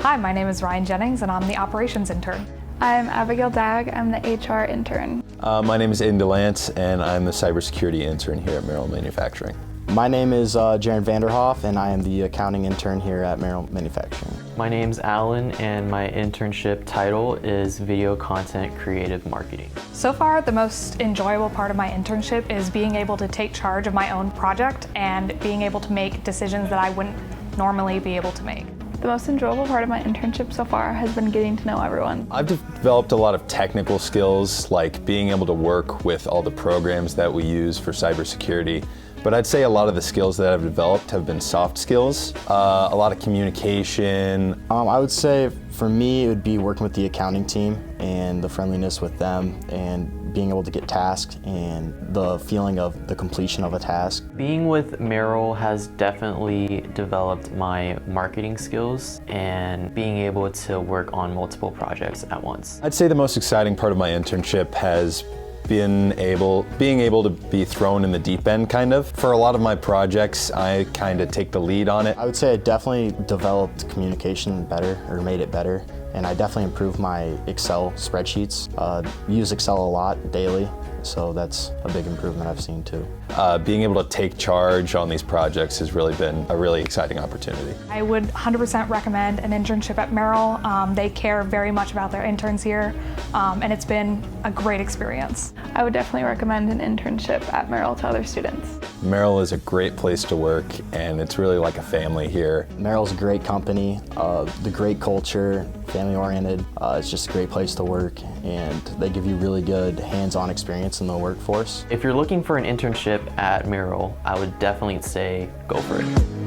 Hi, my name is Ryan Jennings and I'm the operations intern. I'm Abigail Dagg, I'm the HR intern. My name is Aiden DeLance and I'm the cybersecurity intern here at Merrill Manufacturing. My name is Jaron Vanderhoff and I am the accounting intern here at Merrill Manufacturing. My name's Alan and my internship title is Video Content Creative Marketing. So far, the most enjoyable part of my internship is being able to take charge of my own project and being able to make decisions that I wouldn't normally be able to make. The most enjoyable part of my internship so far has been getting to know everyone. I've developed a lot of technical skills, like being able to work with all the programs that we use for cybersecurity. But I'd say a lot of the skills that I've developed have been soft skills, a lot of communication. I would say for me it would be working with the accounting team and the friendliness with them and being able to get tasks and the feeling of the completion of a task. Being with Merrill has definitely developed my marketing skills and being able to work on multiple projects at once. I'd say the most exciting part of my internship has being able to be thrown in the deep end, kind of. For a lot of my projects, I kind of take the lead on it. I would say I definitely developed communication better, or made it better, and I definitely improved my Excel spreadsheets. Use Excel a lot daily, so that's a big improvement I've seen too. Being able to take charge on these projects has really been a really exciting opportunity. I would 100% recommend an internship at Merrill. They care very much about their interns here, and it's been a great experience. I would definitely recommend an internship at Merrill to other students. Merrill is a great place to work, and it's really like a family here. Merrill's a great company, the great culture, family-oriented. It's just a great place to work, and they give you really good hands-on experience in the workforce. If you're looking for an internship at Merrill, I would definitely say go for it.